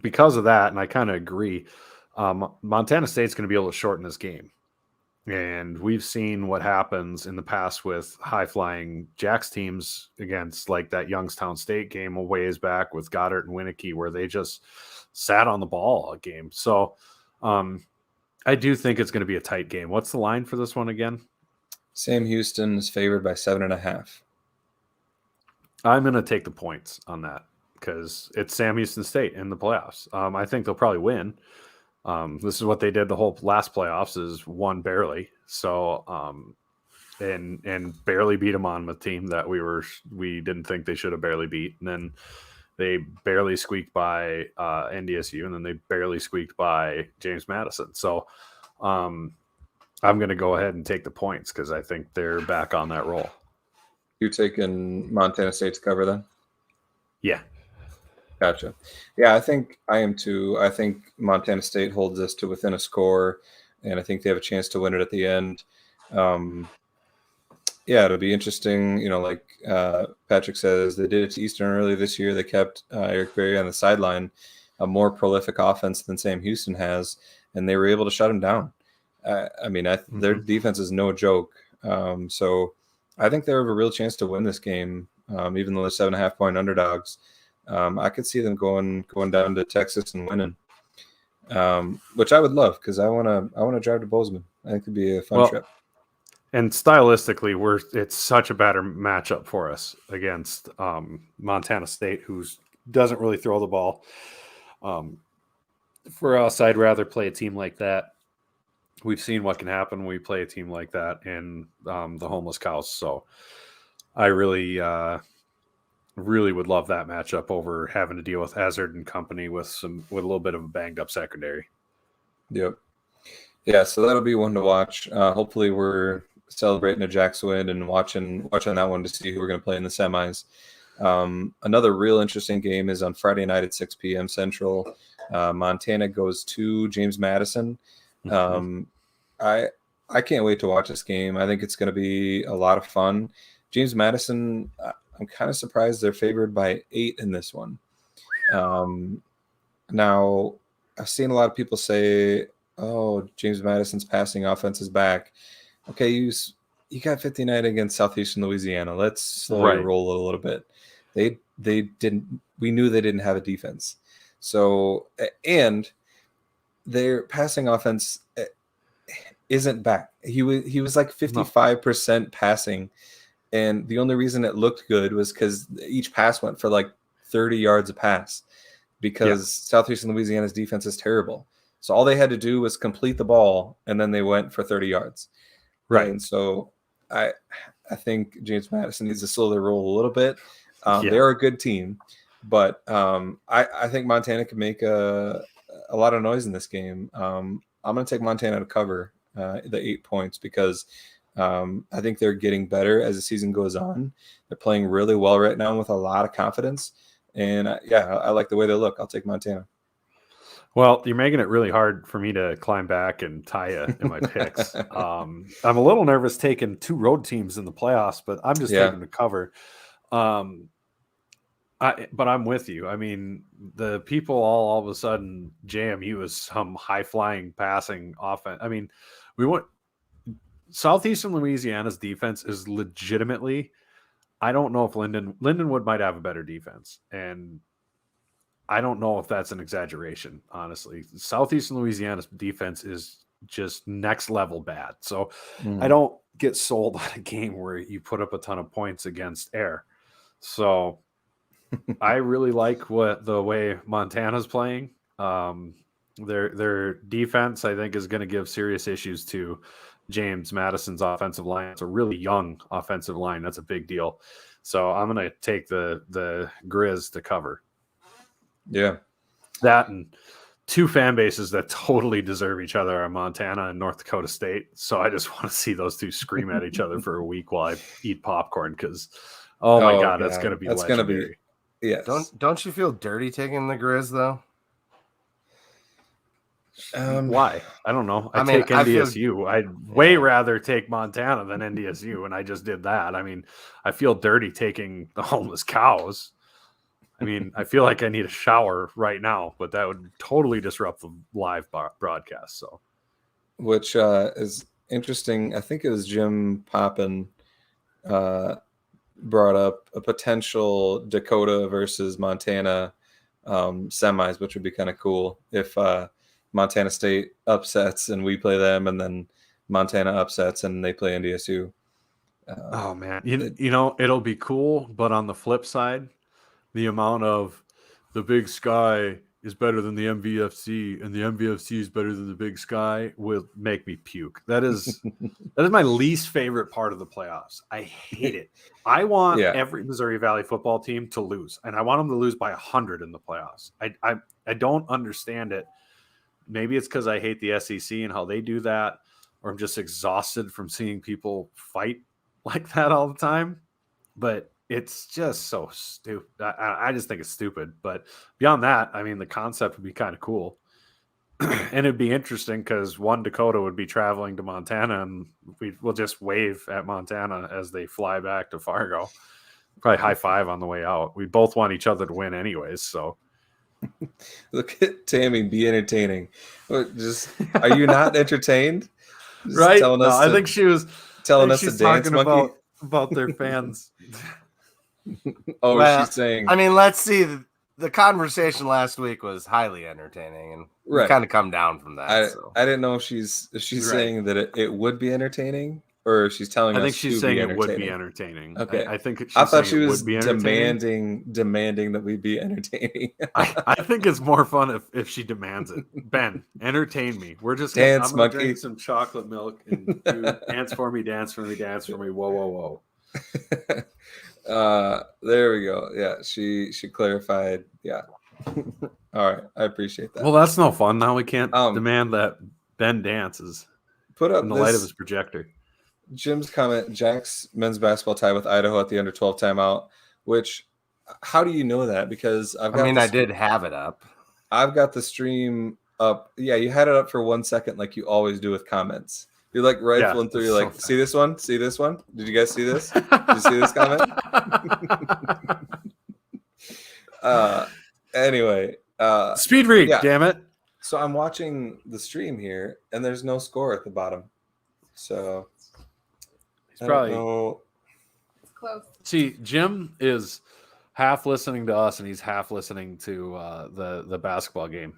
Because of that, and I kind of agree, Montana State's going to be able to shorten this game. And we've seen what happens in the past with high-flying Jacks teams against, like, that Youngstown State game a ways back with Goddard and Winnicky, where they just sat on the ball all game. So I do think it's going to be a tight game. What's the line for this one again? Sam Houston is favored by 7.5. I'm going to take the points on that because it's Sam Houston State in the playoffs. I think they'll probably win. This is what they did the whole last playoffs, is won barely. So, and barely beat them on a team that we didn't think they should have barely beat. And then they barely squeaked by NDSU, and then they barely squeaked by James Madison. So, I'm going to go ahead and take the points because I think they're back on that roll. You're taking Montana State to cover then? Yeah. Gotcha. Yeah, I think I am too. I think Montana State holds us to within a score, and I think they have a chance to win it at the end. Yeah, it'll be interesting. Like Patrick says, they did it to Eastern earlier this year. They kept Eric Berry on the sideline, a more prolific offense than Sam Houston has, and they were able to shut him down. Their defense is no joke. So I think they have a real chance to win this game, even though they're 7.5-point underdogs. I could see them going down to Texas and winning, which I would love because I want to drive to Bozeman. I think it'd be a fun trip. And stylistically, it's such a better matchup for us against Montana State, who doesn't really throw the ball. For us, I'd rather play a team like that. We've seen what can happen when we play a team like that in the Homeless Cows. So I really would love that matchup over having to deal with Hazard and company with a little bit of a banged up secondary. Yep. Yeah, so that'll be one to watch. Hopefully we're celebrating a Jacks win and watching that one to see who we're going to play in the semis. Another real interesting game is on Friday night at 6 p.m. Central. Montana goes to James Madison. I can't wait to watch this game. I think it's going to be a lot of fun. James Madison, I'm kind of surprised they're favored by 8 in this one. Now, I've seen a lot of people say, oh, James Madison's passing offense is back. Okay, you got 59 against Southeastern Louisiana. Let's slowly roll a little bit. They didn't. We knew they didn't have a defense. So, and their passing offense isn't back. He was like 55% passing, and the only reason it looked good was because each pass went for like 30 yards a pass, because Southeastern Louisiana's defense is terrible. So all they had to do was complete the ball, and then they went for 30 yards. Right. And so I think James Madison needs to slow their roll a little bit. They're a good team, but I think Montana can make a lot of noise in this game. I'm going to take Montana to cover the 8 points because I think they're getting better as the season goes on. They're playing really well right now with a lot of confidence. And I like the way they look. I'll take Montana. Well, you're making it really hard for me to climb back and tie you in my picks. I'm a little nervous taking 2 road teams in the playoffs, but I'm just taking the cover. But I'm with you. I mean, the people all of a sudden JMU is some high-flying passing offense. I mean, Southeastern Louisiana's defense is legitimately, I don't know if Lindenwood might have a better defense, and I don't know if that's an exaggeration, honestly. Southeastern Louisiana's defense is just next level bad. So I don't get sold on a game where you put up a ton of points against air. So I really like the way Montana's playing. Their defense, I think, is going to give serious issues to James Madison's offensive line. It's a really young offensive line. That's a big deal. So I'm going to take the Grizz to cover. Yeah. That and two fan bases that totally deserve each other are Montana and North Dakota State. So I just want to see those two scream at each other for a week while I eat popcorn because, oh my God, that's going to be legendary. Going to be, yes. Don't you feel dirty taking the Grizz, though? Why? I don't know. I take NDSU. I'd way rather take Montana than NDSU, and I just did that. I mean, I feel dirty taking the homeless cows. I mean, I feel like I need a shower right now, but that would totally disrupt the live broadcast. So, which is interesting. I think it was Jim Poppin brought up a potential Dakota versus Montana semis, which would be kind of cool if Montana State upsets and we play them, and then Montana upsets and they play NDSU. Oh man, you know it'll be cool, but on the flip side, the amount of the Big Sky is better than the MVFC and the MVFC is better than the Big Sky will make me puke. That is my least favorite part of the playoffs. I hate it. I want every Missouri Valley football team to lose, and I want them to lose by 100 in the playoffs. I don't understand it. Maybe it's because I hate the SEC and how they do that, or I'm just exhausted from seeing people fight like that all the time. But it's just so stupid. I just think it's stupid. But beyond that, I mean, the concept would be kind of cool. And it'd be interesting because one Dakota would be traveling to Montana, and we'll just wave at Montana as they fly back to Fargo. Probably high five on the way out. We both want each other to win anyways, so. Look at Tammy be entertaining. Just are you not entertained? Just right? No, I think she was telling us to dance monkey about their fans. She's saying. I mean, let's see. The conversation last week was highly entertaining, and we kind of come down from that. I didn't know if she's saying that it would be entertaining, or she's telling us. I think she's saying it would be entertaining. Okay, I think I thought she was demanding that we be entertaining. I think it's more fun if she demands it. Ben, entertain me. We're just dance, I'm gonna drink some chocolate milk and do dance for me, dance for me, dance for me. Whoa, whoa, whoa. There we go. Yeah, she clarified. Yeah. All right, I appreciate that. Well, that's no fun. Now we can't demand that Ben dances. Put up in the light of his projector. Jim's comment: Jack's men's basketball tie with Idaho at the under 12 timeout. Which, how do you know that? Because I did have it up. I've got the stream up. Yeah, you had it up for 1 second, like you always do with comments. You're like rifling through. You're like, see this one? See this one? Did you guys see this? Did you see this comment? Anyway, speed read. Damn it! So I'm watching the stream here, and there's no score at the bottom. So he's probably close. See, Jim is half listening to us, and he's half listening to the basketball game.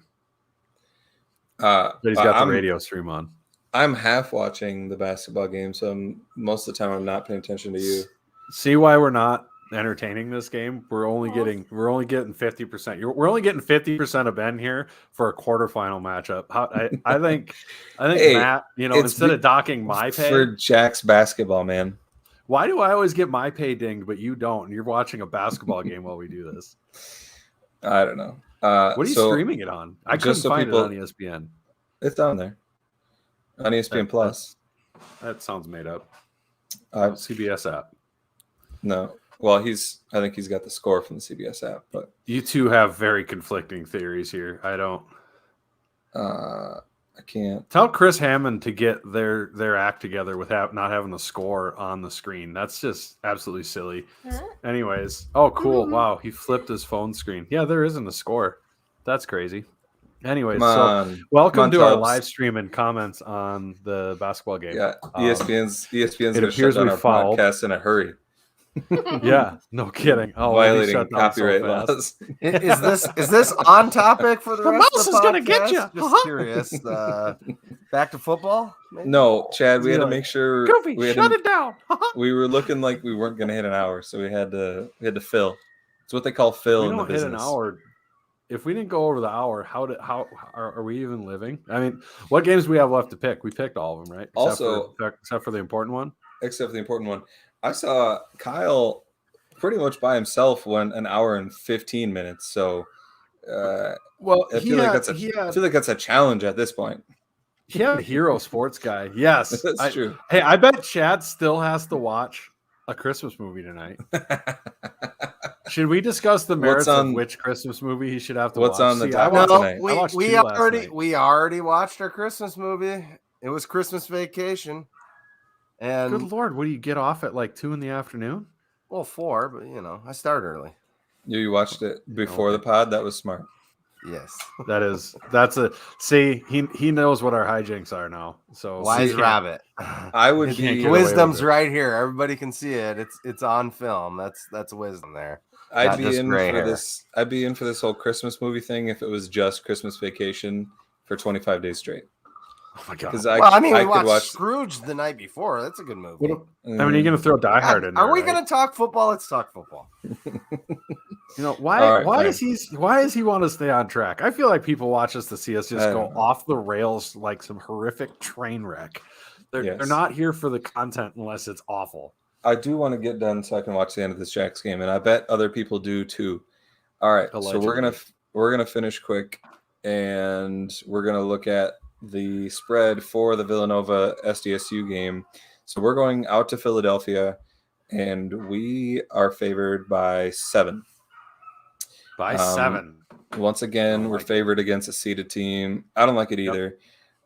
But he's got the radio stream on. I'm half watching the basketball game, so most of the time I'm not paying attention to you. See why we're not entertaining this game? We're only getting 50%. We're only getting 50% of Ben here for a quarterfinal matchup. I think hey, Matt, instead of docking my pay for Jack's basketball, man. Why do I always get my pay dinged, but you don't? And you're watching a basketball game while we do this. I don't know. What are you streaming it on? I couldn't find it on ESPN. It's down there on ESPN Plus. That sounds made up. CBS app. No. Well, I think he's got the score from the CBS app, but you two have very conflicting theories here. I don't. I can't tell Chris Hammond to get their act together with not having the score on the screen. That's just absolutely silly. Anyways, oh cool! Wow, he flipped his phone screen. Yeah, there isn't a score. That's crazy. Anyways, so welcome to our live stream and comments on the basketball game. Yeah, ESPN's going to shut down our podcast in a hurry. Yeah, no kidding. Oh, violating copyright laws. Is this on topic for the rest mouse of the podcast? Is gonna get you. Just curious. Back to football? Maybe? No, Chad, we had to Like, make sure Goofy, we had shut to, it down. we were looking like we weren't going to hit an hour, so we had to fill. It's what they call fill We in the don't hit an business. hour. If we didn't go over the hour, how are we even living? I mean, what games do we have left to pick? We picked all of them, right? Except for the important one. Except for the important one. I saw Kyle pretty much by himself went an hour and 15 minutes. So Well, I feel like that's a challenge at this point. He had a hero sports guy. Yes, That's true. Hey, I bet Chad still has to watch a Christmas movie tonight. Should we discuss the merits of which Christmas movie he should have to watch? What's on the docket tonight? We already watched our Christmas movie. It was Christmas Vacation. And good Lord, what do you get off at like 2 p.m? Well, 4, but I start early. You watched it before the pod? That was smart. Yes. He knows what our hijinks are now. So wise rabbit. I would be wisdom's right here. Everybody can see it. It's on film. That's wisdom there. I'd be in for this whole Christmas movie thing if it was just Christmas Vacation for 25 days straight. Oh my god! Because we watched Scrooge the night before. That's a good movie. Are you going to throw Die Hard in there? Are we going to talk football? Let's talk football. Why is he want to stay on track? I feel like people watch us to see us just go off the rails like some horrific train wreck. They're not here for the content unless it's awful. I do want to get done so I can watch the end of this Jacks game, and I bet other people do too. All right, allegedly. So we're gonna finish quick, and we're gonna look at the spread for the Villanova SDSU game. So we're going out to Philadelphia, and we are favored by 7. By 7. Once again, we're favored against a seeded team. I don't like it either.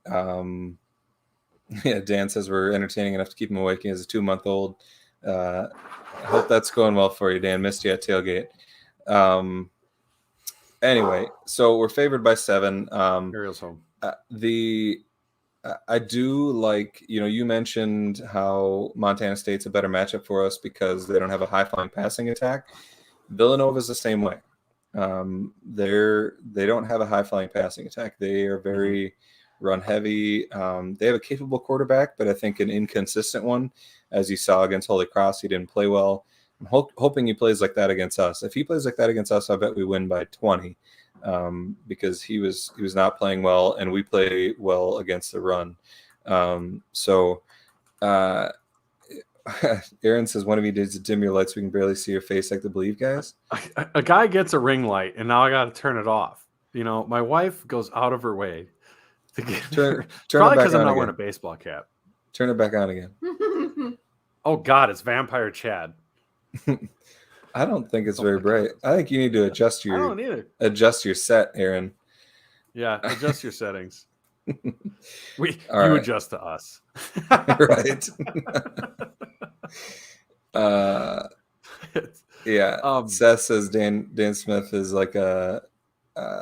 Dan says we're entertaining enough to keep him awake. He has a 2-month-old. I hope that's going well for you, Dan. Missed you at tailgate. Anyway, so we're favored by 7. Ariel's home. I do like, you mentioned how Montana State's a better matchup for us because they don't have a high-flying passing attack. Villanova's the same way. They don't have a high-flying passing attack. They are very run-heavy. They have a capable quarterback, but I think an inconsistent one. As you saw against Holy Cross, he didn't play well. I'm hoping he plays like that against us. If he plays like that against us, I bet we win by 20. Because he was not playing well, and we play well against the run. Aaron says one of you needs to dim your lights so we can barely see your face like the Believe guys. A guy gets a ring light, and now I got to turn it off. My wife goes out of her way to get turn probably it back because I'm on not again. wearing a baseball cap. Turn it back on again. Oh God, it's Vampire Chad. I don't think it's very bright. I think you need to adjust I don't either. Adjust your set, Aaron. Yeah, adjust your settings. You adjust to us. Right. Seth says Dan Smith is like a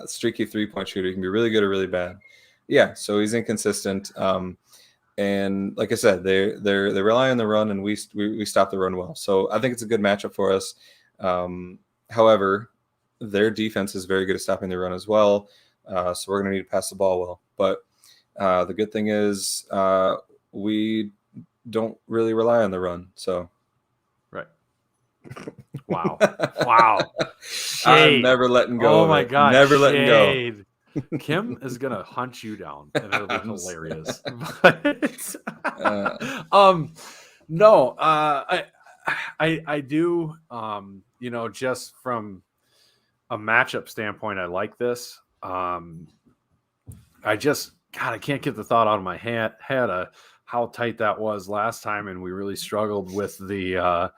streaky 3-point shooter. He can be really good or really bad. Yeah, so he's inconsistent. And like I said, they rely on the run, and we stop the run well. So I think it's a good matchup for us. However, their defense is very good at stopping the run as well. So we're going to need to pass the ball well. But the good thing is we don't really rely on the run. So right. Wow. I'm never letting go. Oh my God. Never letting go. Kim is gonna hunt you down, and it'll be hilarious. No, I do. Just from a matchup standpoint, I like this. I can't get the thought out of my head how tight that was last time, and we really struggled with the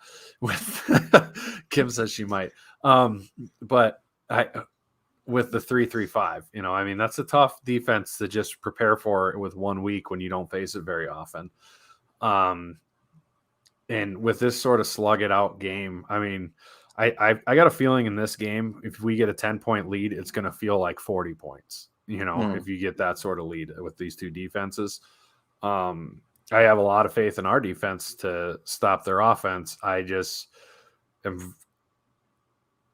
Kim says she might, but with the 3-3-5, that's a tough defense to just prepare for with 1 week when you don't face it very often. And with this sort of slug it out game, I got a feeling in this game, if we get a 10-point lead, it's going to feel like 40 points, if you get that sort of lead with these two defenses. I have a lot of faith in our defense to stop their offense. I just am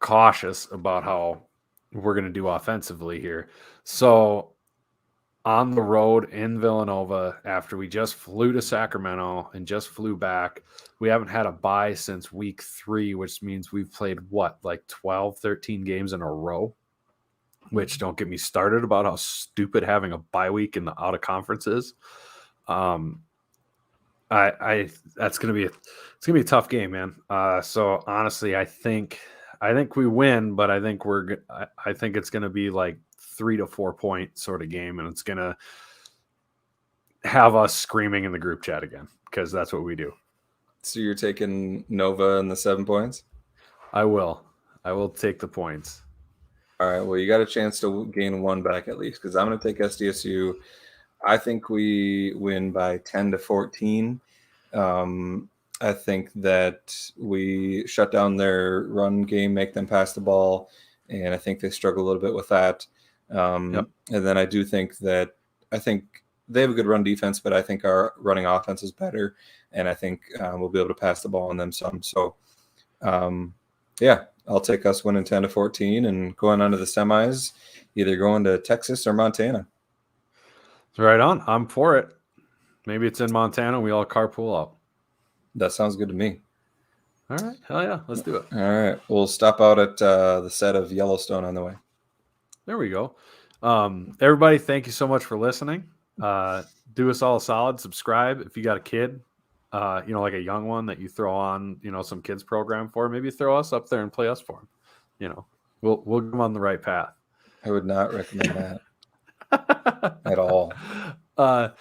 cautious about how we're going to do offensively here. So on the road in Villanova after we just flew to Sacramento and just flew back. We haven't had a bye since week 3, which means we've played like 12, 13 games in a row, which don't get me started about how stupid having a bye week in the out of conference is. That's going to be a tough game, man. So honestly, I think we win, but I think it's going to be like 3 to 4 point sort of game, and it's going to have us screaming in the group chat again because that's what we do. So you're taking Nova and the 7 points? I will take the points. All right. Well, you got a chance to gain 1 back at least because I'm going to take SDSU. I think we win by 10 to 14. I think that we shut down their run game, make them pass the ball, and I think they struggle a little bit with that. And then I do think that they have a good run defense, but I think our running offense is better, and I think we'll be able to pass the ball on them some. So, I'll take us winning 10 to 14 and going on to the semis, either going to Texas or Montana. Right on. I'm for it. Maybe it's in Montana. We all carpool out. That sounds good to me. All right. Hell yeah. Let's do it. All right. We'll stop out at the set of Yellowstone on the way. There we go. Everybody, thank you so much for listening. Do us all a solid. Subscribe if you got a kid, like a young one that you throw on, some kids program for. Maybe throw us up there and play us for them. We'll get them on the right path. I would not recommend that. At all. No,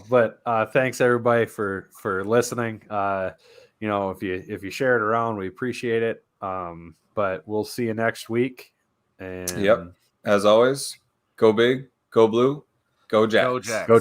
but thanks everybody for listening. If you share it around, we appreciate it. But we'll see you next week. And as always, go big, go blue, go Jacks. Go Jacks. Go Jacks.